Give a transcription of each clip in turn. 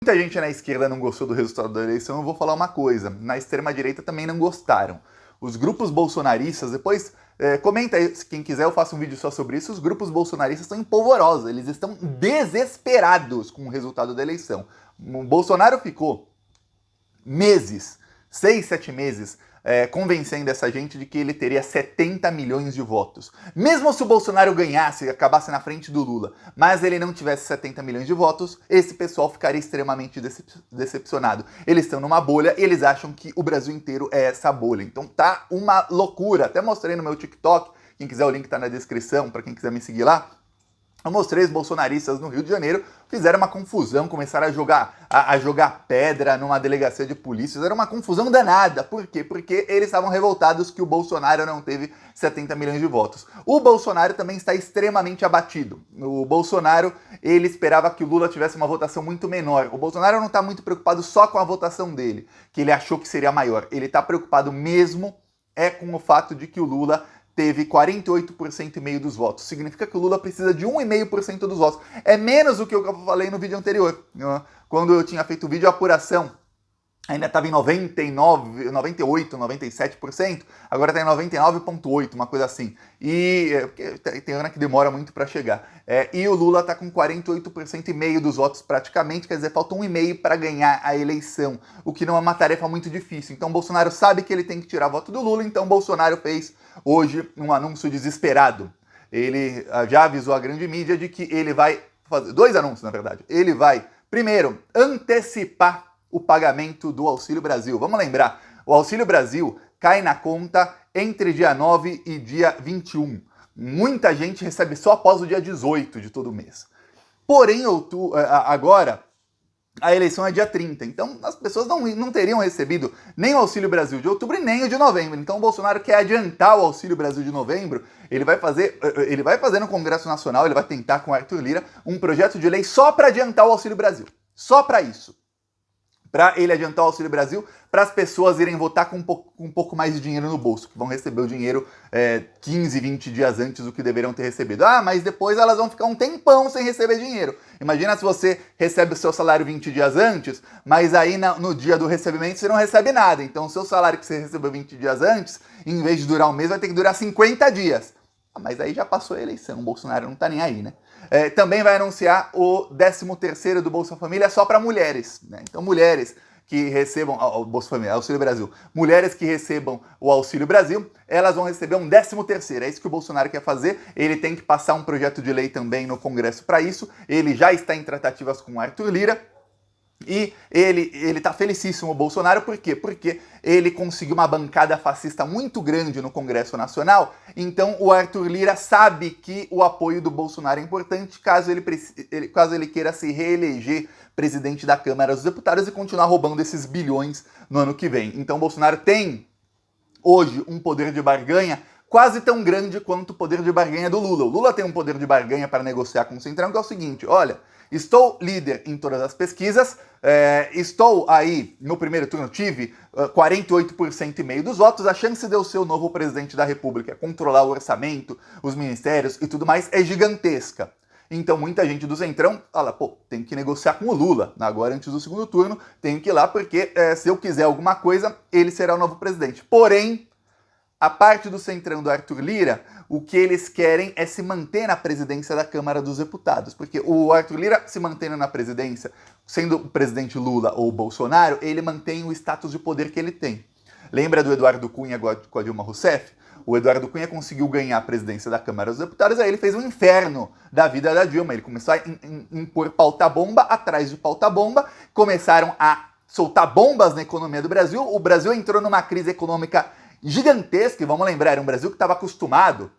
Muita gente na esquerda não gostou do resultado da eleição, eu vou falar uma coisa, na extrema-direita também não gostaram. Os grupos bolsonaristas, depois comenta aí, quem quiser eu faço um vídeo só sobre isso, os grupos bolsonaristas estão em polvorosa, eles estão desesperados com o resultado da eleição. O Bolsonaro ficou meses, 6, 7 meses, convencendo essa gente de que ele teria 70 milhões de votos. Mesmo se o Bolsonaro ganhasse, acabasse na frente do Lula, mas ele não tivesse 70 milhões de votos, esse pessoal ficaria extremamente decepcionado. Eles estão numa bolha e eles acham que o Brasil inteiro é essa bolha. Então tá uma loucura. Até mostrei no meu TikTok, quem quiser o link tá na descrição, para quem quiser me seguir lá. Eu mostrei os bolsonaristas no Rio de Janeiro, fizeram uma confusão, começaram a jogar pedra numa delegacia de polícia, fizeram uma confusão danada. Por quê? Porque eles estavam revoltados que o Bolsonaro não teve 70 milhões de votos. O Bolsonaro também está extremamente abatido. O Bolsonaro, ele esperava que o Lula tivesse uma votação muito menor. O Bolsonaro não está muito preocupado só com a votação dele, que ele achou que seria maior. Ele está preocupado mesmo com o fato de que o Lula teve 48,5% dos votos. Significa que o Lula precisa de 1,5% dos votos. É menos do que eu falei no vídeo anterior. Quando eu tinha feito o vídeo, a apuração ainda estava em 99, 98, 97%, agora está em 99,8%, uma coisa assim. E tem hora que demora muito para chegar. E o Lula está com 48,5% dos votos praticamente, quer dizer, falta 1,5% para ganhar a eleição, o que não é uma tarefa muito difícil. Então Bolsonaro sabe que ele tem que tirar voto do Lula, então Bolsonaro fez hoje um anúncio desesperado. Ele já avisou a grande mídia de que ele vai fazer 2 anúncios, na verdade. Ele vai, primeiro, antecipar o pagamento do Auxílio Brasil. Vamos lembrar, o Auxílio Brasil cai na conta entre dia 9 e dia 21. Muita gente recebe só após o dia 18 de todo mês. Porém, agora, a eleição é dia 30. Então, as pessoas não teriam recebido nem o Auxílio Brasil de outubro e nem o de novembro. Então, o Bolsonaro quer adiantar o Auxílio Brasil de novembro. Ele vai fazer no Congresso Nacional, ele vai tentar com o Arthur Lira um projeto de lei só para adiantar o Auxílio Brasil. Só para isso. Para ele adiantar o Auxílio Brasil, para as pessoas irem votar com um pouco mais de dinheiro no bolso, que vão receber o dinheiro 15, 20 dias antes do que deveriam ter recebido. Ah, mas depois elas vão ficar um tempão sem receber dinheiro. Imagina se você recebe o seu salário 20 dias antes, mas aí no dia do recebimento você não recebe nada. Então o seu salário que você recebeu 20 dias antes, em vez de durar um mês, vai ter que durar 50 dias. Mas aí já passou a eleição, o Bolsonaro não tá nem aí, né? Também vai anunciar o 13º do Bolsa Família só para mulheres, né? Então mulheres que recebam o Bolsa Família, Auxílio Brasil, mulheres que recebam o Auxílio Brasil, elas vão receber um 13º. É isso que o Bolsonaro quer fazer. Ele tem que passar um projeto de lei também no Congresso para isso. Ele já está em tratativas com o Arthur Lira. E ele tá felicíssimo, o Bolsonaro, por quê? Porque ele conseguiu uma bancada fascista muito grande no Congresso Nacional, então o Arthur Lira sabe que o apoio do Bolsonaro é importante caso ele queira se reeleger presidente da Câmara dos Deputados e continuar roubando esses bilhões no ano que vem. Então o Bolsonaro tem hoje um poder de barganha quase tão grande quanto o poder de barganha do Lula. O Lula tem um poder de barganha para negociar com o Centrão, que é o seguinte: olha, estou líder em todas as pesquisas, estou aí no primeiro turno, tive 48,5% dos votos, a chance de eu ser o novo presidente da República, controlar o orçamento, os ministérios e tudo mais é gigantesca. Então muita gente do Centrão fala, pô, tenho que negociar com o Lula, agora antes do segundo turno, tenho que ir lá porque se eu quiser alguma coisa, ele será o novo presidente. Porém, a parte do Centrão do Arthur Lira, o que eles querem é se manter na presidência da Câmara dos Deputados. Porque o Arthur Lira se mantendo na presidência, sendo o presidente Lula ou Bolsonaro, ele mantém o status de poder que ele tem. Lembra do Eduardo Cunha com a Dilma Rousseff? O Eduardo Cunha conseguiu ganhar a presidência da Câmara dos Deputados, aí ele fez um inferno da vida da Dilma. Ele começou a impor pauta-bomba atrás de pauta-bomba, começaram a soltar bombas na economia do Brasil. O Brasil entrou numa crise econômica gigantesca, e vamos lembrar, era um Brasil que estava acostumado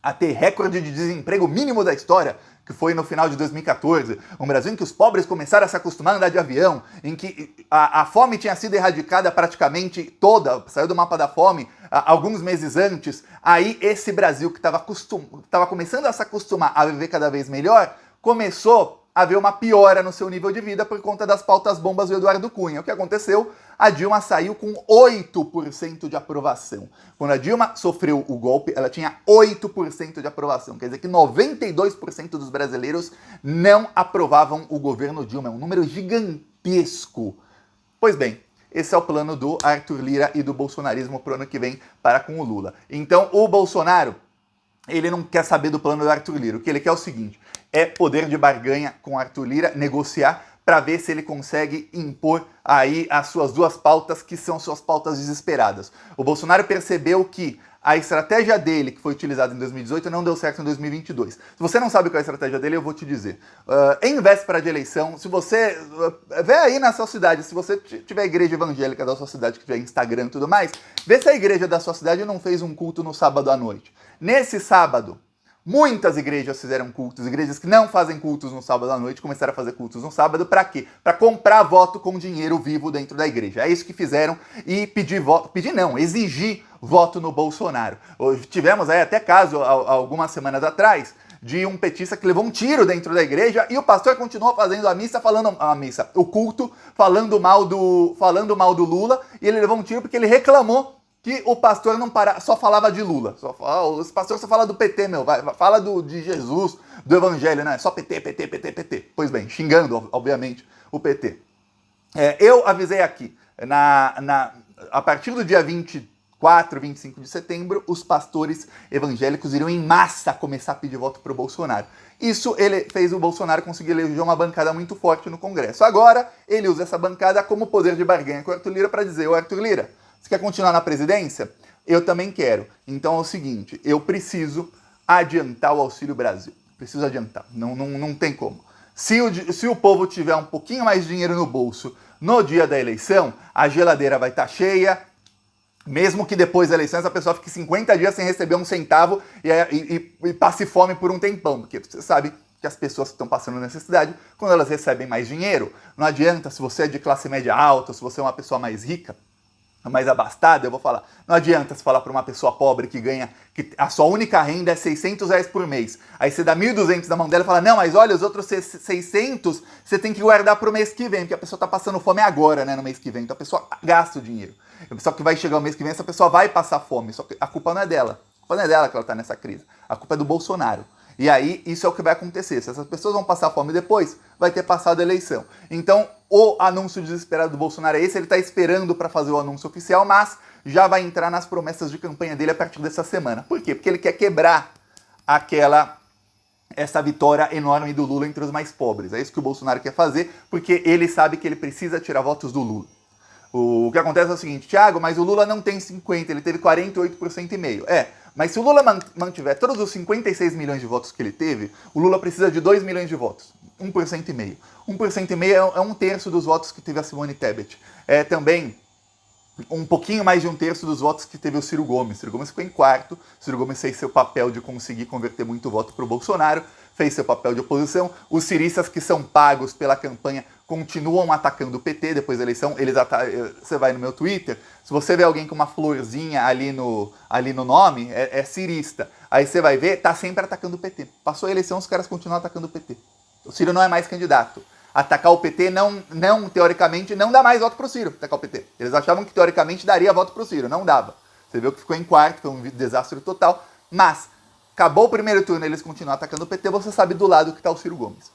a ter recorde de desemprego mínimo da história, que foi no final de 2014, um Brasil em que os pobres começaram a se acostumar a andar de avião, em que a fome tinha sido erradicada praticamente toda, saiu do mapa da fome alguns meses antes. Aí esse Brasil que estava começando a se acostumar a viver cada vez melhor, começou haver uma piora no seu nível de vida por conta das pautas bombas do Eduardo Cunha. O que aconteceu? A Dilma saiu com 8% de aprovação. Quando a Dilma sofreu o golpe, ela tinha 8% de aprovação. Quer dizer que 92% dos brasileiros não aprovavam o governo Dilma. É um número gigantesco. Pois bem, esse é o plano do Arthur Lira e do bolsonarismo para o ano que vem para com o Lula. Então, o Bolsonaro, ele não quer saber do plano do Arthur Lira. O que ele quer é o seguinte, é poder de barganha com o Arthur Lira, negociar para ver se ele consegue impor aí as suas duas pautas, que são suas pautas desesperadas. O Bolsonaro percebeu que a estratégia dele, que foi utilizada em 2018, não deu certo em 2022. Se você não sabe qual é a estratégia dele, eu vou te dizer. Em véspera de eleição, se você... vê aí na sua cidade, se você tiver igreja evangélica da sua cidade, que tiver Instagram e tudo mais, vê se a igreja da sua cidade não fez um culto no sábado à noite. Nesse sábado, muitas igrejas fizeram cultos, igrejas que não fazem cultos no sábado à noite começaram a fazer cultos no sábado, para quê? Para comprar voto com dinheiro vivo dentro da igreja. É isso que fizeram e exigir voto no Bolsonaro. Hoje tivemos aí até caso, algumas semanas atrás, de um petista que levou um tiro dentro da igreja e o pastor continuou fazendo o culto, falando mal do Lula, e ele levou um tiro porque ele reclamou que o pastor só falava de Lula. O pastor só fala do PT, fala de Jesus, do evangelho, né? Só PT, PT, PT, PT. Pois bem, xingando, obviamente, o PT. Eu avisei aqui, a partir do dia 24, 25 de setembro, os pastores evangélicos iriam em massa começar a pedir voto para o Bolsonaro. Isso ele fez o Bolsonaro conseguir eleger uma bancada muito forte no Congresso. Agora, ele usa essa bancada como poder de barganha com o Arthur Lira para dizer, ô Arthur Lira, você quer continuar na presidência? Eu também quero. Então é o seguinte, eu preciso adiantar o Auxílio Brasil. Preciso adiantar, não tem como. Se o povo tiver um pouquinho mais de dinheiro no bolso no dia da eleição, a geladeira vai estar cheia, mesmo que depois da eleição essa pessoa fique 50 dias sem receber um centavo e passe fome por um tempão, porque você sabe que as pessoas que estão passando necessidade, quando elas recebem mais dinheiro, não adianta, se você é de classe média alta, se você é uma pessoa mais rica, mais abastada, eu vou falar, não adianta você falar para uma pessoa pobre que a sua única renda é R$600 por mês, aí você dá 1.200 na mão dela e fala, não, mas olha, os outros 600 você tem que guardar para o mês que vem, porque a pessoa está passando fome agora, né, no mês que vem, então a pessoa gasta o dinheiro. A pessoa que vai chegar o mês que vem, essa pessoa vai passar fome, só que a culpa não é dela, a culpa não é dela que ela está nessa crise, a culpa é do Bolsonaro. E aí, isso é o que vai acontecer. Se essas pessoas vão passar fome depois, vai ter passado a eleição. Então, o anúncio desesperado do Bolsonaro é esse, ele está esperando para fazer o anúncio oficial, mas já vai entrar nas promessas de campanha dele a partir dessa semana. Por quê? Porque ele quer quebrar essa vitória enorme do Lula entre os mais pobres. É isso que o Bolsonaro quer fazer, porque ele sabe que ele precisa tirar votos do Lula. O que acontece é o seguinte, Thiago, mas o Lula não tem 50%, ele teve 48,5%. Mas se o Lula mantiver todos os 56 milhões de votos que ele teve, o Lula precisa de 2 milhões de votos, 1,5%. 1,5% é um terço dos votos que teve a Simone Tebet. É também um pouquinho mais de um terço dos votos que teve o Ciro Gomes. Ciro Gomes ficou em quarto, Ciro Gomes fez seu papel de conseguir converter muito voto para o Bolsonaro, fez seu papel de oposição. Os ciristas que são pagos pela campanha continuam atacando o PT depois da eleição. Você vai no meu Twitter, se você vê alguém com uma florzinha ali no nome, é cirista. Aí você vai ver, tá sempre atacando o PT. Passou a eleição, os caras continuam atacando o PT. O Ciro não é mais candidato. Atacar o PT teoricamente, não dá mais voto pro Ciro, atacar o PT. Eles achavam que teoricamente daria voto pro Ciro, não dava. Você viu que ficou em quarto, foi um desastre total, mas acabou o primeiro turno, eles continuam atacando o PT, você sabe do lado que está o Ciro Gomes.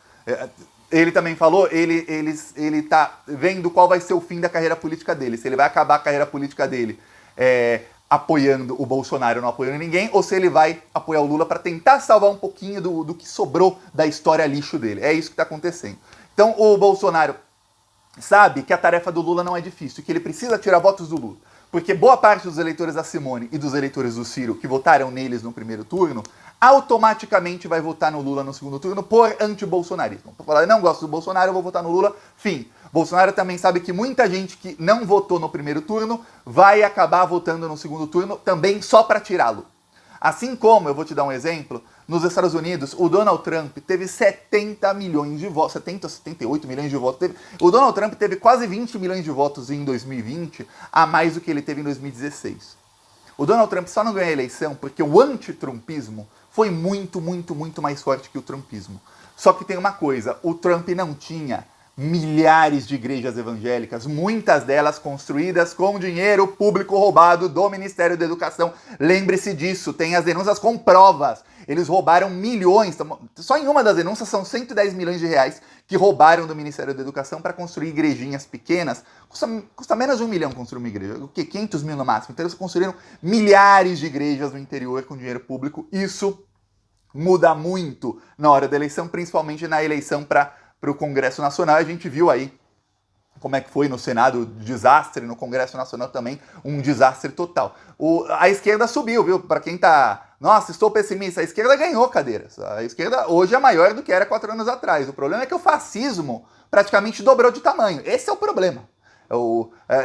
Ele também falou, ele tá vendo qual vai ser o fim da carreira política dele, se ele vai acabar a carreira política dele apoiando o Bolsonaro, não apoiando ninguém, ou se ele vai apoiar o Lula para tentar salvar um pouquinho do que sobrou da história lixo dele. É isso que está acontecendo. Então o Bolsonaro sabe que a tarefa do Lula não é difícil, que ele precisa tirar votos do Lula. Porque boa parte dos eleitores da Simone e dos eleitores do Ciro que votaram neles no primeiro turno, automaticamente vai votar no Lula no segundo turno por anti-bolsonarismo. Por falar, eu não gosto do Bolsonaro, eu vou votar no Lula, fim. Bolsonaro também sabe que muita gente que não votou no primeiro turno vai acabar votando no segundo turno também só para tirá-lo. Assim como, eu vou te dar um exemplo, nos Estados Unidos, o Donald Trump teve 70 milhões de votos, 70, 78 milhões de votos. O Donald Trump teve quase 20 milhões de votos em 2020, a mais do que ele teve em 2016. O Donald Trump só não ganhou a eleição porque o antitrumpismo foi muito, muito, muito mais forte que o trumpismo. Só que tem uma coisa, o Trump não tinha milhares de igrejas evangélicas, muitas delas construídas com dinheiro público roubado do Ministério da Educação. Lembre-se disso, tem as denúncias com provas. Eles roubaram milhões, só em uma das denúncias são 110 milhões de reais que roubaram do Ministério da Educação para construir igrejinhas pequenas. Custa menos de 1 milhão construir uma igreja, o que? 500 mil no máximo. Então eles construíram milhares de igrejas no interior com dinheiro público. Isso muda muito na hora da eleição, principalmente na eleição para o Congresso Nacional. A gente viu aí como é que foi no Senado, desastre, no Congresso Nacional também, um desastre total. A esquerda subiu, viu? Para quem tá, nossa, estou pessimista, a esquerda ganhou cadeiras. A esquerda hoje é maior do que era 4 anos atrás. O problema é que o fascismo praticamente dobrou de tamanho. Esse é o problema.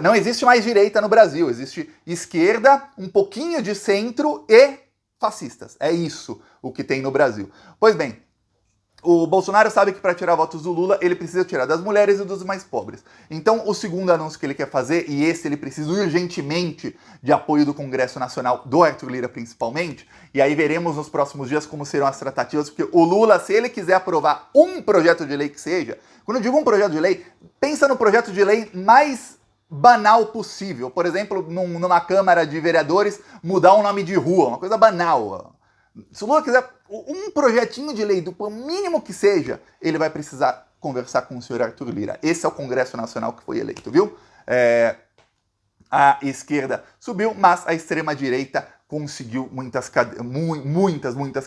Não existe mais direita no Brasil, existe esquerda, um pouquinho de centro e fascistas. É isso o que tem no Brasil. Pois bem, o Bolsonaro sabe que para tirar votos do Lula, ele precisa tirar das mulheres e dos mais pobres. Então, o segundo anúncio que ele quer fazer, e esse ele precisa urgentemente de apoio do Congresso Nacional, do Arthur Lira principalmente, e aí veremos nos próximos dias como serão as tratativas, porque o Lula, se ele quiser aprovar um projeto de lei que seja, quando eu digo um projeto de lei, pensa no projeto de lei mais banal possível. Por exemplo, numa Câmara de Vereadores, mudar um nome de rua, uma coisa banal. Se o Lula quiser um projetinho de lei, do mínimo que seja, ele vai precisar conversar com o senhor Arthur Lira. Esse é o Congresso Nacional que foi eleito, viu? A esquerda subiu, mas a extrema-direita conseguiu muitas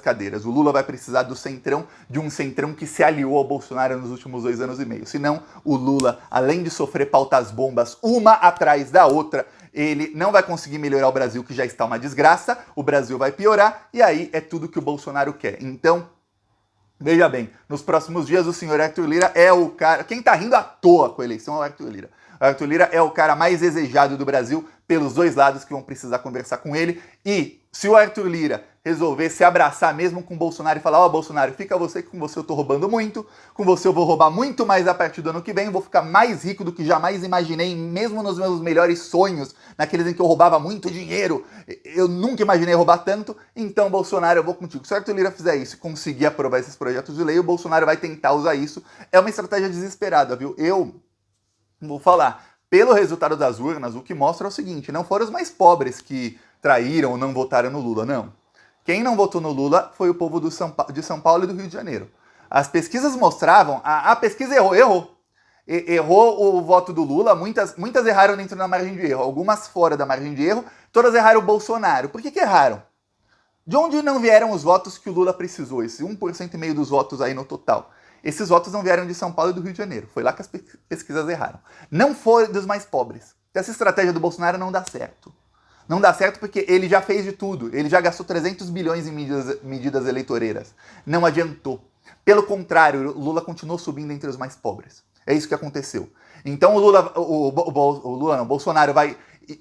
cadeiras. O Lula vai precisar de um centrão que se aliou ao Bolsonaro nos últimos 2 anos e meio. Senão, o Lula, além de sofrer pautas bombas uma atrás da outra, ele não vai conseguir melhorar o Brasil, que já está uma desgraça, o Brasil vai piorar, e aí é tudo que o Bolsonaro quer. Então, veja bem, nos próximos dias o senhor Arthur Lira é o cara... Quem tá rindo à toa com a eleição é o Arthur Lira. O Arthur Lira é o cara mais desejado do Brasil pelos dois lados que vão precisar conversar com ele. E se o Arthur Lira resolver se abraçar mesmo com o Bolsonaro e falar: ó, Bolsonaro, fica você que com você eu tô roubando muito, com você eu vou roubar muito mais a partir do ano que vem, vou ficar mais rico do que jamais imaginei, mesmo nos meus melhores sonhos, naqueles em que eu roubava muito dinheiro, eu nunca imaginei roubar tanto, então, Bolsonaro, eu vou contigo. Se o Arthur Lira fizer isso e conseguir aprovar esses projetos de lei, o Bolsonaro vai tentar usar isso. É uma estratégia desesperada, viu? Eu vou falar, pelo resultado das urnas, o que mostra é o seguinte: não foram os mais pobres que traíram ou não votaram no Lula, não. Quem não votou no Lula foi o povo de São Paulo e do Rio de Janeiro. As pesquisas mostravam, a pesquisa errou o voto do Lula, muitas erraram dentro da margem de erro, algumas fora da margem de erro, todas erraram o Bolsonaro. Por que erraram? De onde não vieram os votos que o Lula precisou, esse 1,5% dos votos aí no total? Esses votos não vieram de São Paulo e do Rio de Janeiro. Foi lá que as pesquisas erraram. Não foi dos mais pobres. Essa estratégia do Bolsonaro não dá certo. Não dá certo porque ele já fez de tudo. Ele já gastou 300 bilhões em medidas eleitoreiras. Não adiantou. Pelo contrário, o Lula continuou subindo entre os mais pobres. É isso que aconteceu. Então o Bolsonaro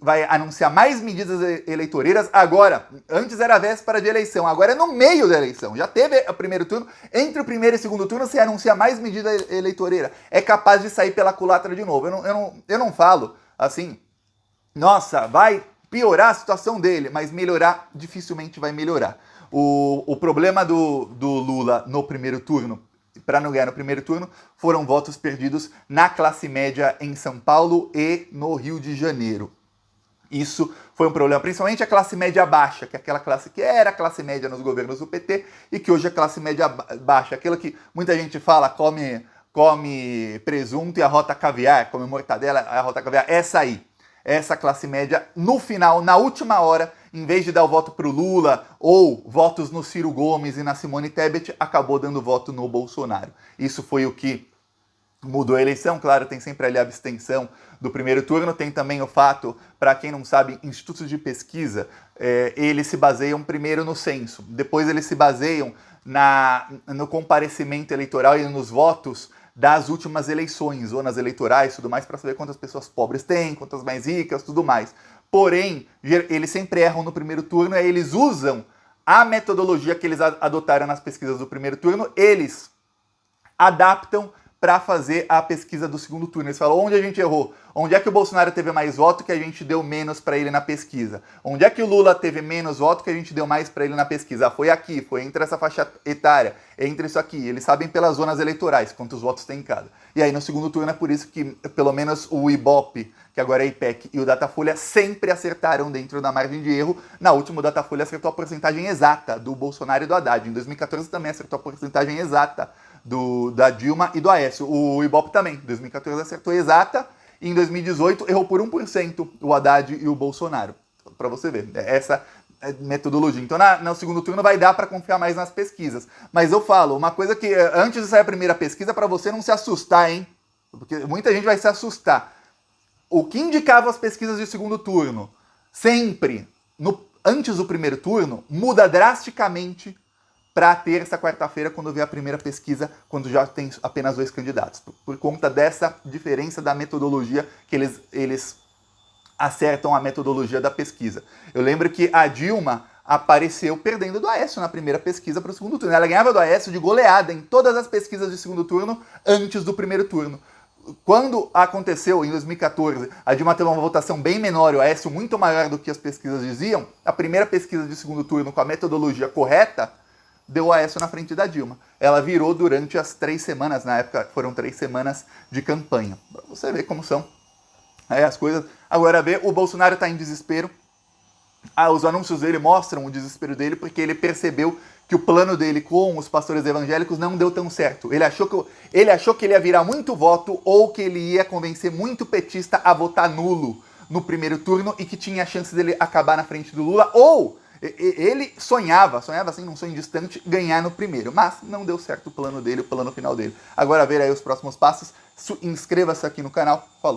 vai anunciar mais medidas eleitoreiras agora. Antes era a véspera de eleição, agora é no meio da eleição. Já teve o primeiro turno, entre o primeiro e o segundo turno você anuncia mais medida eleitoreira. É capaz de sair pela culatra de novo. Eu não falo assim, nossa, vai piorar a situação dele, mas melhorar dificilmente vai melhorar. O problema do Lula no primeiro turno, para não ganhar no primeiro turno, foram votos perdidos na classe média em São Paulo e no Rio de Janeiro. Isso foi um problema, principalmente a classe média baixa, que é aquela classe que era a classe média nos governos do PT e que hoje é a classe média baixa, aquela que muita gente fala come presunto e arrota caviar, come mortadela e arrota caviar, essa aí. Essa classe média, no final, na última hora, em vez de dar o voto para o Lula ou votos no Ciro Gomes e na Simone Tebet, acabou dando voto no Bolsonaro. Isso foi o que mudou a eleição. Claro, tem sempre ali a abstenção do primeiro turno, tem também o fato, para quem não sabe, institutos de pesquisa, eles se baseiam primeiro no censo, depois eles se baseiam no comparecimento eleitoral e nos votos das últimas eleições, ou nas eleitorais, tudo mais, para saber quantas pessoas pobres tem, quantas mais ricas, tudo mais. Porém, eles sempre erram no primeiro turno, e aí eles usam a metodologia que eles adotaram nas pesquisas do primeiro turno, eles adaptam para fazer a pesquisa do segundo turno. Eles falam onde a gente errou, onde é que o Bolsonaro teve mais voto que a gente deu menos para ele na pesquisa, onde é que o Lula teve menos voto que a gente deu mais para ele na pesquisa. Foi aqui, foi entre essa faixa etária, entre isso aqui. Eles sabem pelas zonas eleitorais quantos votos tem em cada. E aí no segundo turno é por isso que pelo menos o Ibope, que agora é IPEC, e o Datafolha sempre acertaram dentro da margem de erro. Na última, o Datafolha acertou a porcentagem exata do Bolsonaro e do Haddad. Em 2014 também acertou a porcentagem exata da Dilma e do Aécio. O Ibope também, em 2014 acertou exata, e em 2018 errou por 1% o Haddad e o Bolsonaro. Para você ver, essa metodologia. Então, no segundo turno vai dar para confiar mais nas pesquisas. Mas eu falo, uma coisa que antes de sair a primeira pesquisa, para você não se assustar, hein? Porque muita gente vai se assustar. O que indicava as pesquisas de segundo turno, sempre, antes do primeiro turno, muda drasticamente para terça, quarta-feira, quando vê a primeira pesquisa, quando já tem apenas 2 candidatos. Por conta dessa diferença da metodologia que eles acertam a metodologia da pesquisa. Eu lembro que a Dilma apareceu perdendo do Aécio na primeira pesquisa para o segundo turno. Ela ganhava do Aécio de goleada em todas as pesquisas de segundo turno antes do primeiro turno. Quando aconteceu, em 2014, a Dilma teve uma votação bem menor e o Aécio muito maior do que as pesquisas diziam, a primeira pesquisa de segundo turno com a metodologia correta deu o Aécio na frente da Dilma. Ela virou durante as 3 semanas, na época foram 3 semanas de campanha. Pra você ver como são as coisas. Agora vê, o Bolsonaro está em desespero. Os anúncios dele mostram o desespero dele porque ele percebeu que o plano dele com os pastores evangélicos não deu tão certo. Ele achou que ele ia virar muito voto ou que ele ia convencer muito petista a votar nulo no primeiro turno e que tinha a chance dele acabar na frente do Lula, ou ele sonhava assim, num sonho distante, ganhar no primeiro. Mas não deu certo o plano dele, o plano final dele. Agora ver aí os próximos passos. Inscreva-se aqui no canal. Falou!